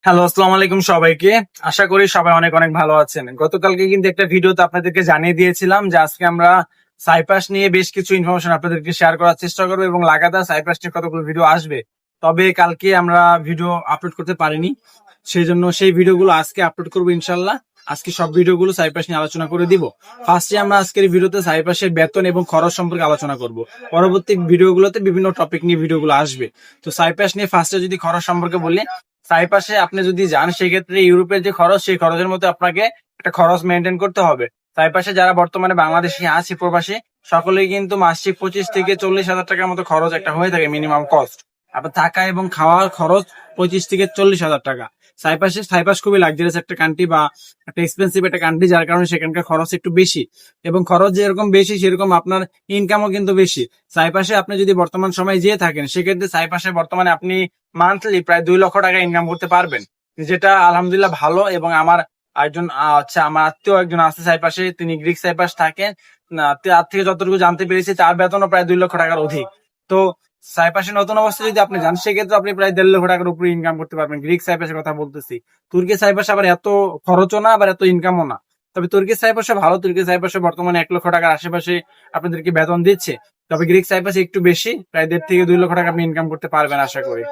Hello, আসসালামু আলাইকুম সবাইকে। আশা করি সবাই অনেক অনেক ভালো আছেন। গতকালকে কিন্তু একটা ভিডিওতে আপনাদেরকে জানিয়ে দিয়েছিলাম যে আজকে আমরা সাইপ্রাস নিয়ে বেশ কিছু ইনফরমেশন আপনাদেরকে শেয়ার করার চেষ্টা করবো এবং লাগাতার সাইপ্রাস নিয়ে কতগুলো ভিডিও আসবে। তবে কালকে আমরা ভিডিও আপলোড করতে পারিনি, সেই জন্য সেই ভিডিওগুলো আজকে আপলোড করবো ইনশাল্লাহ। আজকে সব ভিডিওগুলো সাইপ্রাস নিয়ে আলোচনা করে দিব। ফার্স্টে আমরা আজকের ভিডিওতে সাইপ্রাসের বেতন এবং খরচ সম্পর্কে আলোচনা করব। পরবর্তী ভিডিওগুলোতে বিভিন্ন টপিক নিয়ে ভিডিওগুলো আসবে। তো সাইপ্রাস নিয়ে ফার্স্টে যদি খরচ সম্পর্কে বলি, সাইপ্রাসে আপনি যদি যান সেক্ষেত্রে ইউরোপের যে খরচ সেই খরচের মধ্যে আপনাকে একটা খরচ মেনটেন করতে হবে। সাইপ্রাসে যারা বর্তমানে বাংলাদেশে আছে প্রবাসী, সকলেই কিন্তু মাসিক 25 থেকে 40 হাজার টাকার মতো খরচ একটা হয়ে থাকে মিনিমাম কস্ট। আপনার থাকা এবং খাওয়ার খরচ 25 থেকে 40 হাজার টাকা। সাইপ্রাস খুবই লাক্সারিয়াস একটা কান্ট্রি বা একটা এক্সপেন্সিভ একটা কান্ট্রি, যার কারণে সেখানকার খরচ একটু বেশি এবং খরচ যেরকম বেশি সেরকম আপনার ইনকামও কিন্তু বেশি। সাইপ্রাসে আপনি যদি বর্তমান সময়ে যেয়ে থাকেন সেক্ষেত্রে সাইপ্রাসে বর্তমানে আপনি মান্থলি প্রায় 2 লক্ষ টাকা ইনকাম করতে পারবেন, যেটা আলহামদুলিল্লাহ ভালো। এবং আমার একজন আমার আত্মীয় একজন আছে সাইপ্রাসে, তিনি গ্রিক সাইপ্রাস থাকেন। তার থেকে যতটুকু জানতে পেরেছি তার বেতনও প্রায় 2 লক্ষ টাকার অধিক। তো সাইপ্রাসের নতুন অবস্থা যদি আপনি যান সেক্ষেত্রে আপনি প্রায় 1.5 লক্ষ টাকার উপরে ইনকাম করতে পারবেন। গ্রিক সাইপ্রাসের কথা বলতেছি। তুর্কি সাইপ্রাস আবার এত খরচও না আবার এত ইনকামও না। তবে তুর্কি সাইপ্রাসে ভালো, তুর্কি সাইপ্রাসে বর্তমানে 1 লক্ষ টাকার আশেপাশে আপনাদেরকে বেতন দিচ্ছে। তবে গ্রিক সাইপ্রাসে একটু বেশি, প্রায় 1.5 থেকে 2 লক্ষ টাকা আপনি ইনকাম করতে পারবেন আশা করি।